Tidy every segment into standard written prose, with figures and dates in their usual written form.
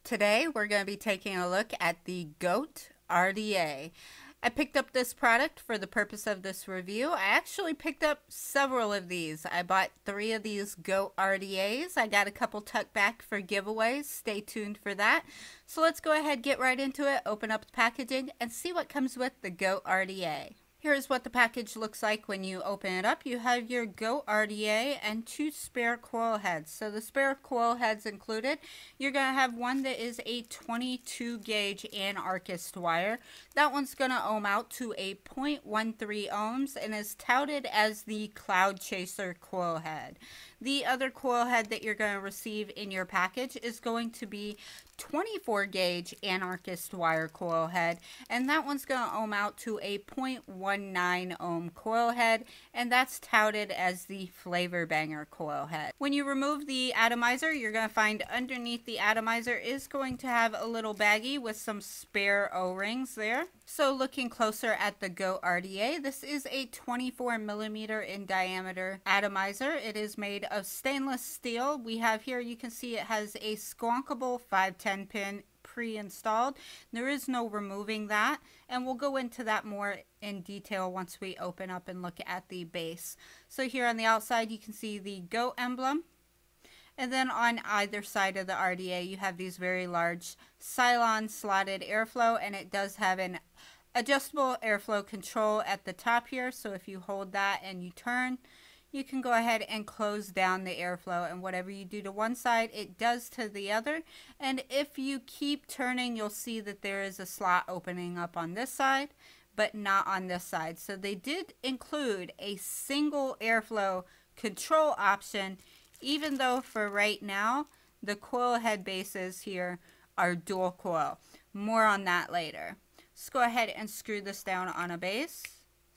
Today we're going to be taking a look at the GOAT RDA. I picked up this product for the purpose of this review. I actually picked up several of these. I bought 3 of these GOAT RDAs. I got a couple tucked back for giveaways. Stay tuned for that. So let's go ahead, get right into it, open up the packaging, and see what comes with the GOAT RDA. Here's what the package looks like when you open it up. You have your GOAT RDA and 2 spare coil heads. So the spare coil heads included, you're going to have one that is a 22 gauge anarchist wire. That one's going to ohm out to a 0.13 ohms and is touted as the Cloud Chaser coil head. The other coil head that you're going to receive in your package is going to be 24 gauge anarchist wire coil head, and that one's going to ohm out to a 0.19 ohm coil head, and that's touted as the Flavor Banger coil head. When you remove the atomizer, you're going to find underneath the atomizer is going to have a little baggie with some spare O-rings there. So looking closer at the GOAT RDA, this is a 24 millimeter in diameter atomizer. It is made of stainless steel. We have here, you can see it has a squonkable 510 pin pre-installed. There is no removing that, and we'll go into that more in detail once we open up and look at the base. So here on the outside you can see the GOAT emblem, and then on either side of the RDA you have these very large Cylon slotted airflow, and it does have an adjustable airflow control at the top here. So if you hold that and you turn, you can go ahead and close down the airflow, and whatever you do to one side, it does to the other. And if you keep turning, you'll see that there is a slot opening up on this side, but not on this side. So they did include a single airflow control option, even though for right now, the coil head bases here are dual coil. More on that later. Let's go ahead and screw this down on a base.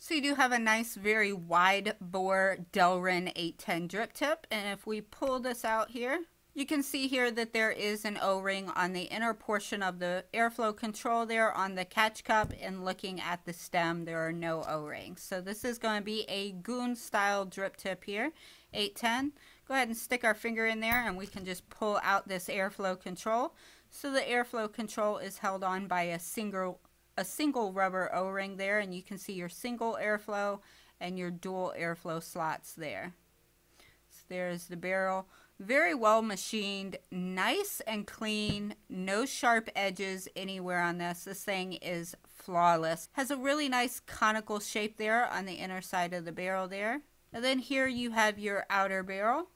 So you do have a nice, very wide bore Delrin 810 drip tip, and if we pull this out here, you can see here that there is an O-ring on the inner portion of the airflow control there on the catch cup, and looking at the stem, there are no O-rings. So this is going to be a goon style drip tip here, 810. Go ahead and stick our finger in there and we can just pull out this airflow control. So the airflow control is held on by a single rubber O-ring there, and you can see your single airflow and your dual airflow slots there. So there's the barrel. Very well machined, nice and clean, no sharp edges anywhere on this. This thing is flawless. Has a really nice conical shape there on the inner side of the barrel there. And then here you have your outer barrel,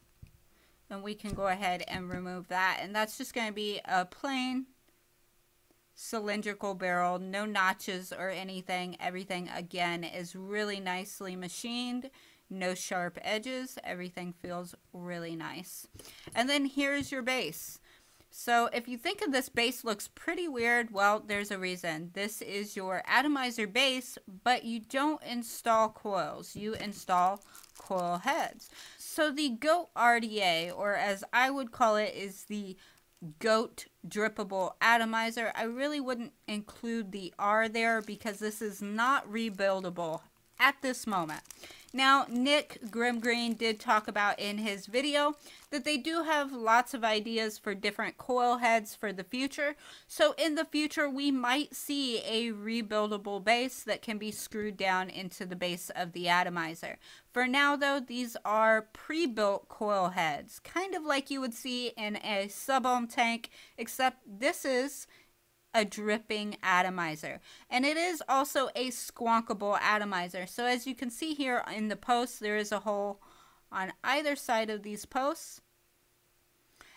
and we can go ahead and remove that, and that's just going to be a plain cylindrical barrel, no notches or anything. Everything again is really nicely machined, no sharp edges. Everything feels really nice. And then here's your base. So if you think of this base looks pretty weird, well, there's a reason. This is your atomizer base, but you don't install coils, you install coil heads. So the GOAT RDA, or as I would call it, is the GOAT drippable atomizer. I really wouldn't include the R there because this is not rebuildable at this moment. Now, Nick GrimmGreen did talk about in his video that they do have lots of ideas for different coil heads for the future. So in the future, we might see a rebuildable base that can be screwed down into the base of the atomizer. For now, though, these are pre-built coil heads, kind of like you would see in a sub-ohm tank, except this is a dripping atomizer, and it is also a squonkable atomizer. So as you can see here in the post, there is a hole on either side of these posts,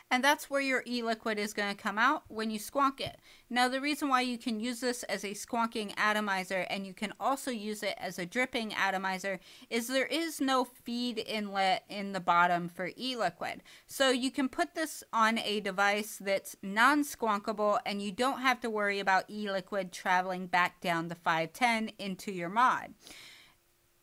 and that's where your e-liquid is going to come out when you squonk it. Now, the reason why you can use this as a squonking atomizer and you can also use it as a dripping atomizer is there is no feed inlet in the bottom for e-liquid. So you can put this on a device that's non-squonkable, and you don't have to worry about e-liquid traveling back down the 510 into your mod.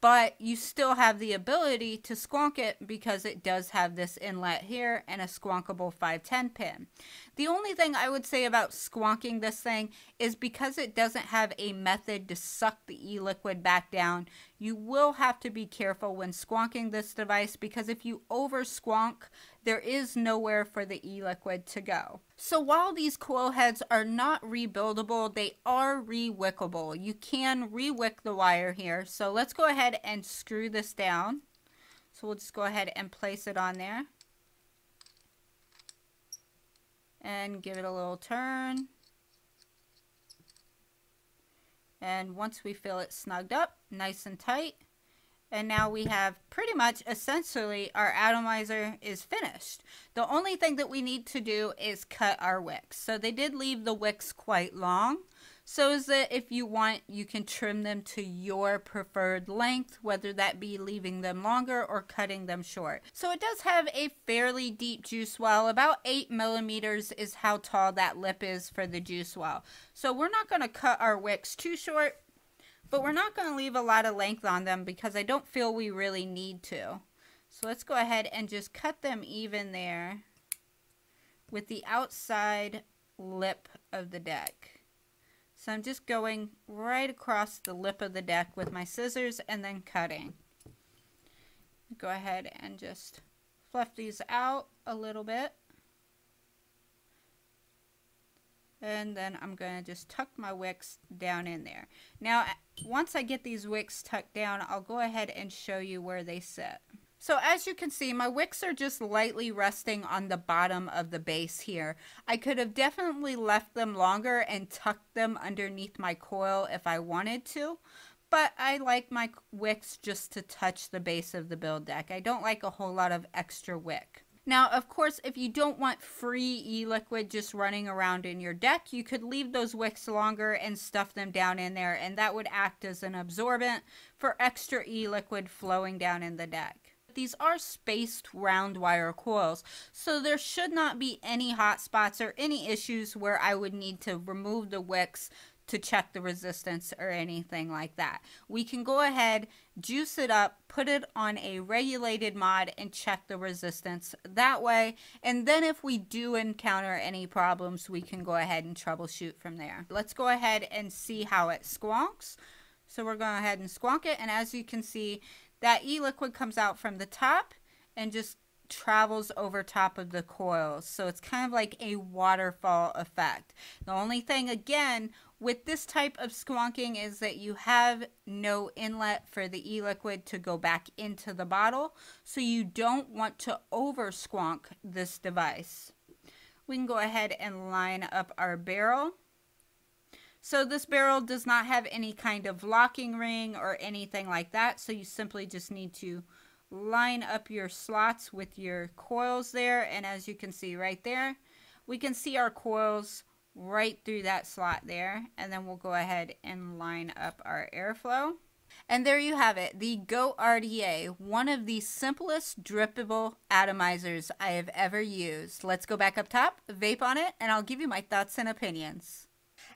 But you still have the ability to squonk it because it does have this inlet here and a squonkable 510 pin. The only thing I would say about squonking this thing is because it doesn't have a method to suck the e-liquid back down, you will have to be careful when squonking this device, because if you over squonk, there is nowhere for the e-liquid to go. So while these coil heads are not rebuildable, they are re-wickable. You can re-wick the wire here. So let's go ahead and screw this down. So we'll just go ahead and place it on there. And give it a little turn. And once we feel it snugged up, nice and tight, and now we have pretty much essentially our atomizer is finished. The only thing that we need to do is cut our wicks. So they did leave the wicks quite long. So is that if you want, you can trim them to your preferred length, whether that be leaving them longer or cutting them short. So it does have a fairly deep juice well. About 8 millimeters is how tall that lip is for the juice well. So we're not going to cut our wicks too short, but we're not going to leave a lot of length on them because I don't feel we really need to. So let's go ahead and just cut them even there with the outside lip of the deck. So I'm just going right across the lip of the deck with my scissors and then cutting. Go ahead and just fluff these out a little bit. And then I'm going to just tuck my wicks down in there. Now, once I get these wicks tucked down, I'll go ahead and show you where they sit. So as you can see, my wicks are just lightly resting on the bottom of the base here. I could have definitely left them longer and tucked them underneath my coil if I wanted to, but I like my wicks just to touch the base of the build deck. I don't like a whole lot of extra wick. Now, of course, if you don't want free e-liquid just running around in your deck, you could leave those wicks longer and stuff them down in there, and that would act as an absorbent for extra e-liquid flowing down in the deck. These are spaced round wire coils, so there should not be any hot spots or any issues where I would need to remove the wicks to check the resistance or anything like that. We can go ahead, juice it up, put it on a regulated mod and check the resistance that way. And then if we do encounter any problems, we can go ahead and troubleshoot from there. Let's go ahead and see how it squonks. So we're going ahead and squonk it, and as you can see, that e-liquid comes out from the top and just travels over top of the coils. So it's kind of like a waterfall effect. The only thing, again, with this type of squonking is that you have no inlet for the e-liquid to go back into the bottle. So you don't want to over squonk this device. We can go ahead and line up our barrel. So this barrel does not have any kind of locking ring or anything like that. So you simply just need to line up your slots with your coils there. And as you can see right there, we can see our coils right through that slot there. And then we'll go ahead and line up our airflow. And there you have it, the GOAT RDA, one of the simplest drippable atomizers I have ever used. Let's go back up top, vape on it, and I'll give you my thoughts and opinions.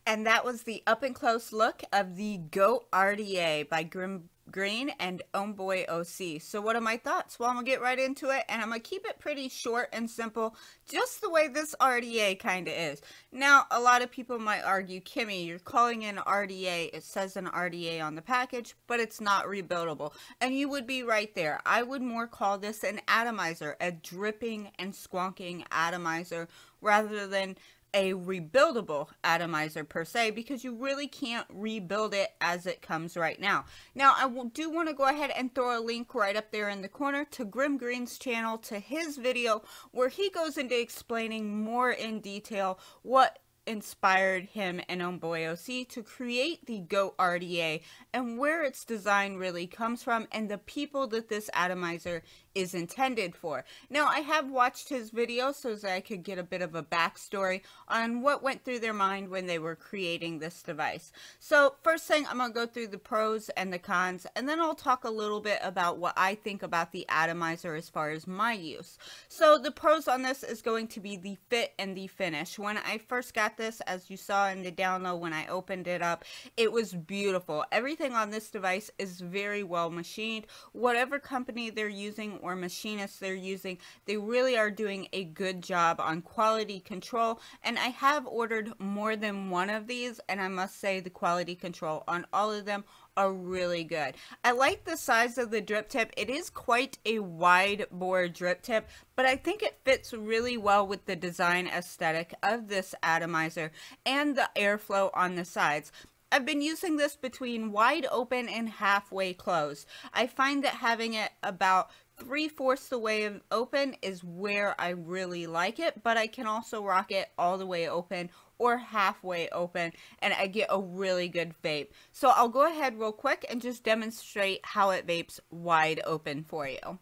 And that was the up and close look of the GOAT RDA by GrimmGreen and OhmBoy OC. So what are my thoughts? Well, I'm going to get right into it, and I'm going to keep it pretty short and simple, just the way this RDA kind of is. Now, a lot of people might argue, Kimmy, you're calling it an RDA. It says an RDA on the package, but it's not rebuildable. And you would be right there. I would more call this an atomizer, a dripping and squonking atomizer, rather than a rebuildable atomizer per se, because you really can't rebuild it as it comes right now. Now, I do want to go ahead and throw a link right up there in the corner to GrimmGreen's channel, to his video where he goes into explaining more in detail what inspired him and OhmBoy OC to create the GOAT RDA and where its design really comes from and the people that this atomizer is intended for. Now, I have watched his video so that I could get a bit of a backstory on what went through their mind when they were creating this device. So first thing, I'm going to go through the pros and the cons, and then I'll talk a little bit about what I think about the atomizer as far as my use. So the pros on this is going to be the fit and the finish. When I first got this, as you saw in the download when I opened it up, it was beautiful. Everything on this device is very well machined. Whatever company they're using or machinists they're using, they really are doing a good job on quality control. And I have ordered more than one of these, and I must say the quality control on all of them are really good. I like the size of the drip tip. It is quite a wide bore drip tip, but I think it fits really well with the design aesthetic of this atomizer and the airflow on the sides. I've been using this between wide open and halfway closed. I find that having it about 3/4 the way open is where I really like it, but I can also rock it all the way open or halfway open, and I get a really good vape. So I'll go ahead real quick and just demonstrate how it vapes wide open for you.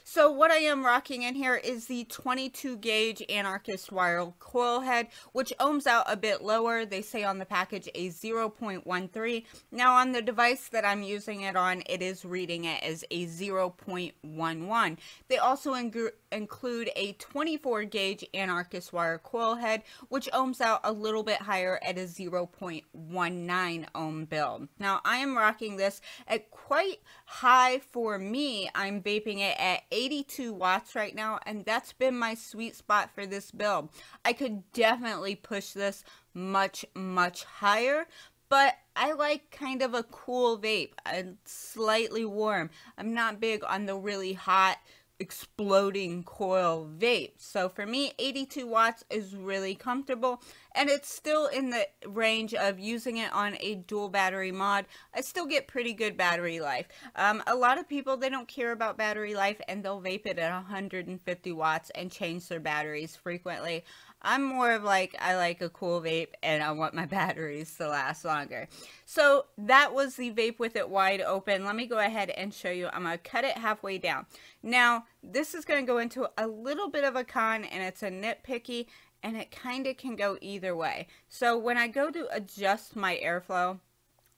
So what I am rocking in here is the 22 gauge Anarchist wire coil head, which ohms out a bit lower. They say on the package a 0.13. Now on the device that I'm using it on, it is reading it as a 0.11. They also include a 24 gauge Anarchist wire coil head, which ohms out a little bit higher at a 0.19 ohm build. Now I am rocking this at quite high for me. I'm vaping it at 82 watts right now, and that's been my sweet spot for this build. I could definitely push this much higher, but I like kind of a cool vape and slightly warm. I'm not big on the really hot exploding coil vape. So for me, 82 watts is really comfortable, and it's still in the range of using it on a dual battery mod. I still get pretty good battery life. A lot of people, they don't care about battery life, and they'll vape it at 150 watts and change their batteries frequently. I'm more of like, I like a cool vape and I want my batteries to last longer. So that was the vape with it wide open. Let me go ahead and show you. I'm going to cut it halfway down. Now, this is going to go into a little bit of a con, and it's a nitpicky, and it kind of can go either way. So when I go to adjust my airflow,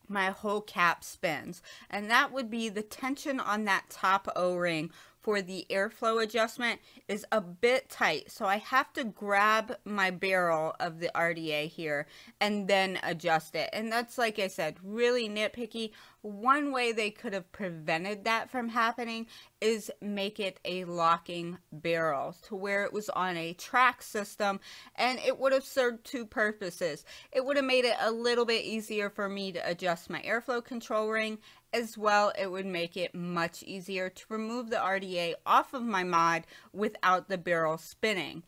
my whole cap spins, and that would be the tension on that top O-ring for the airflow adjustment is a bit tight. So I have to grab my barrel of the RDA here and then adjust it. And that's, like I said, really nitpicky. One way they could have prevented that from happening is make it a locking barrel to where it was on a track system, and it would have served two purposes. It would have made it a little bit easier for me to adjust my airflow control ring. As well, it would make it much easier to remove the RDA off of my mod without the barrel spinning.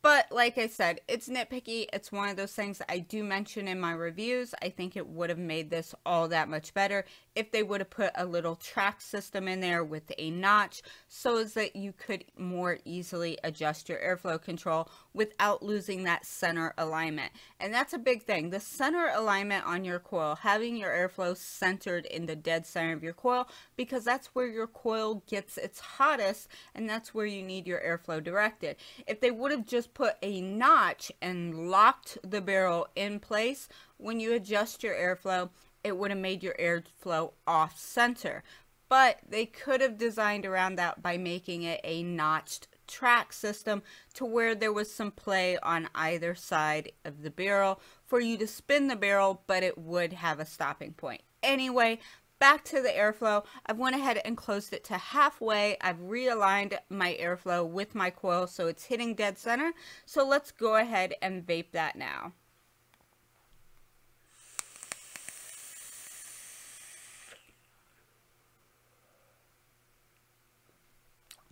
But like I said, it's nitpicky. It's one of those things that I do mention in my reviews. I think it would have made this all that much better if they would have put a little track system in there with a notch so that you could more easily adjust your airflow control without losing that center alignment. And that's a big thing. The center alignment on your coil, having your airflow centered in the dead center of your coil, because that's where your coil gets its hottest, and that's where you need your airflow directed. If they would have just put a notch and locked the barrel in place, when you adjust your airflow, it would have made your airflow off center. But they could have designed around that by making it a notched track system to where there was some play on either side of the barrel for you to spin the barrel, but it would have a stopping point. Anyway, back to the airflow. I've went ahead and closed it to halfway. I've realigned my airflow with my coil so it's hitting dead center. So let's go ahead and vape that now.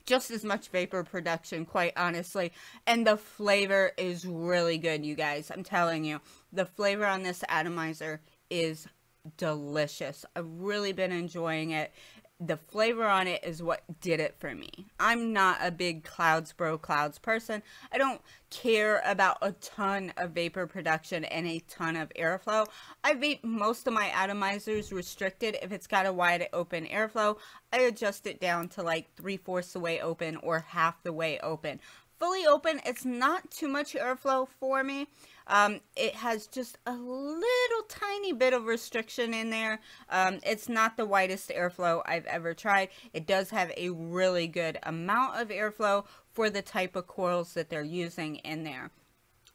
Just as much vapor production, quite honestly, and the flavor is really good, you guys. I'm telling you, the flavor on this atomizer is delicious. I've really been enjoying it. The flavor on it is what did it for me. I'm not a big clouds person. I don't care about a ton of vapor production and a ton of airflow. I vape most of my atomizers restricted. If it's got a wide open airflow, I adjust it down to like 3/4 the way open or half the way open. Fully open, it's not too much airflow for me. It has just a little tiny bit of restriction in there. It's not the widest airflow I've ever tried. It does have a really good amount of airflow for the type of coils that they're using in there.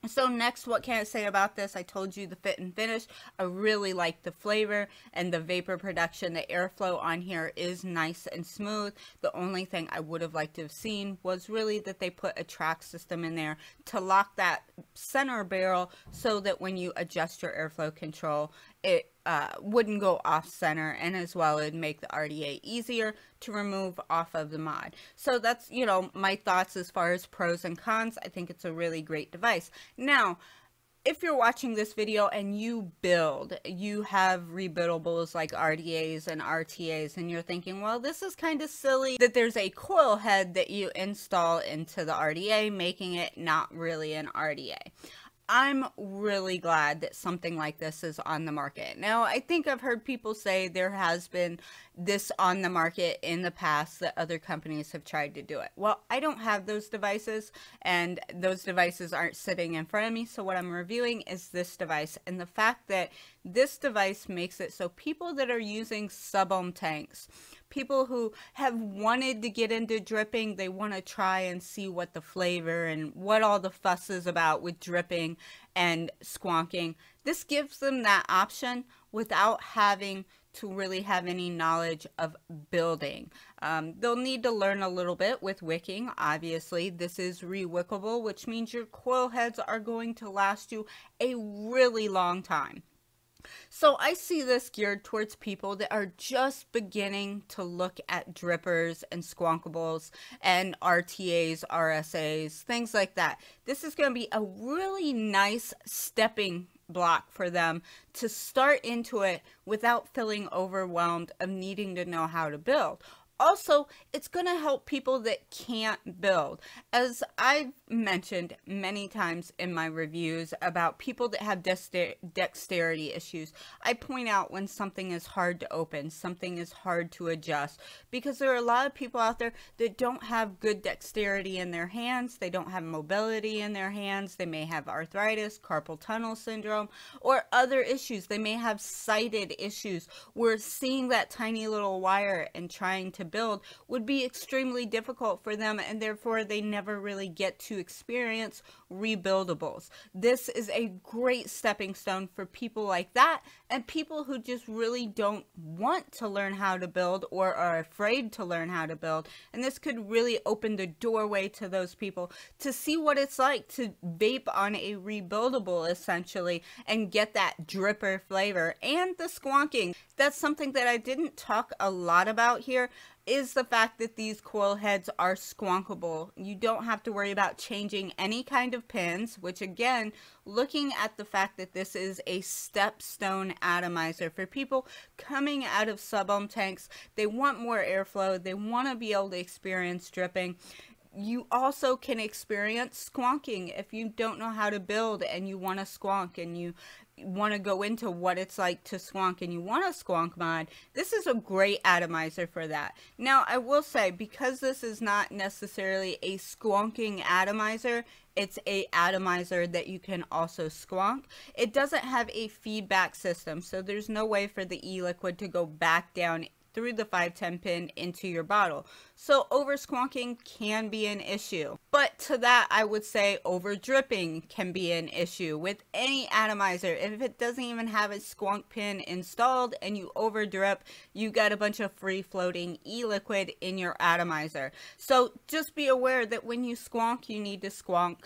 So next, what can I say about this? I told you the fit and finish. I really like the flavor and the vapor production. The airflow on here is nice and smooth. The only thing I would have liked to have seen was really that they put a track system in there to lock that center barrel so that when you adjust your airflow control, it wouldn't go off center, and as well it'd make the RDA easier to remove off of the mod. So that's, you know, my thoughts as far as pros and cons. I think it's a really great device. Now, if you're watching this video and you have rebuildables like RDAs and RTAs, and you're thinking, well, this is kind of silly that there's a coil head that you install into the RDA, making it not really an RDA. I'm really glad that something like this is on the market. Now, I think I've heard people say there has been this on the market in the past, that other companies have tried to do it. Well, I don't have those devices, and those devices aren't sitting in front of me. So what I'm reviewing is this device, and the fact that this device makes it so people that are using sub-ohm tanks, people who have wanted to get into dripping, they want to try and see what the flavor and what all the fuss is about with dripping and squonking. This gives them that option without having to really have any knowledge of building. They'll need to learn a little bit with wicking. Obviously, this is re-wickable, which means your coil heads are going to last you a really long time. So I see this geared towards people that are just beginning to look at drippers and squonkables and RTAs, RSAs, things like that. This is going to be a really nice stepping block for them to start into it without feeling overwhelmed of needing to know how to build. Also, it's going to help people that can't build. As I've mentioned many times in my reviews about people that have dexterity issues, I point out when something is hard to open, something is hard to adjust, because there are a lot of people out there that don't have good dexterity in their hands. They don't have mobility in their hands. They may have arthritis, carpal tunnel syndrome, or other issues. They may have sighted issues where seeing that tiny little wire and trying to build would be extremely difficult for them, and therefore they never really get to experience rebuildables. This is a great stepping stone for people like that, and people who just really don't want to learn how to build or are afraid to learn how to build. And this could really open the doorway to those people to see what it's like to vape on a rebuildable, essentially, and get that dripper flavor and the squonking. That's something that I didn't talk a lot about here, is the fact that these coil heads are squonkable. You don't have to worry about changing any kind of pins, which again, looking at the fact that this is a stepstone atomizer for people coming out of sub-ohm tanks, they want more airflow, they want to be able to experience dripping. You also can experience squonking if you don't know how to build and you want to squonk and you want to go into what it's like to squonk and you want a squonk mod. This is a great atomizer for that. Now, I will say, because this is not necessarily a squonking atomizer, it's a atomizer that you can also squonk. It doesn't have a feedback system, so there's no way for the e-liquid to go back down through the 510 pin into your bottle. So over squonking can be an issue. But to that, I would say over dripping can be an issue with any atomizer. If it doesn't even have a squonk pin installed and you over drip, you got a bunch of free floating e-liquid in your atomizer. So just be aware that when you squonk, you need to squonk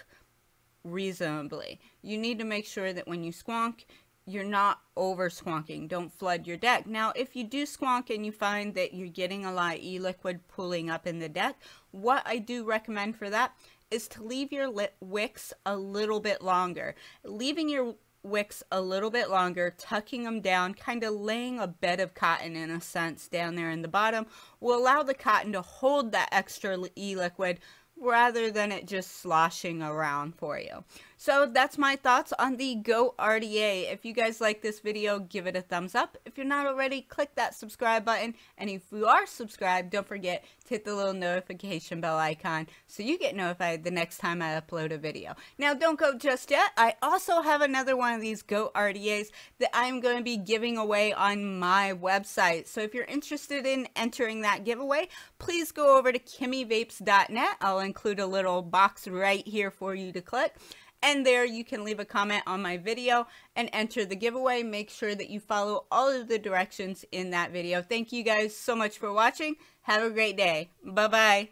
reasonably. You need to make sure that when you squonk, you're not over squonking. Don't flood your deck. Now, if you do squonk and you find that you're getting a lot of e-liquid pooling up in the deck, what I do recommend for that is to leave your wicks a little bit longer. Leaving your wicks a little bit longer, tucking them down, kind of laying a bed of cotton in a sense down there in the bottom, will allow the cotton to hold that extra e-liquid rather than it just sloshing around for you. So that's my thoughts on the Goat RDA. If you guys like this video, give it a thumbs up. If you're not already, click that subscribe button. And if you are subscribed, don't forget to hit the little notification bell icon so you get notified the next time I upload a video. Now, don't go just yet. I also have another one of these Goat RDAs that I'm going to be giving away on my website. So if you're interested in entering that giveaway, please go over to kimmyvapes.net. I'll include a little box right here for you to click. And there you can leave a comment on my video and enter the giveaway. Make sure that you follow all of the directions in that video. Thank you guys so much for watching. Have a great day. Bye-bye.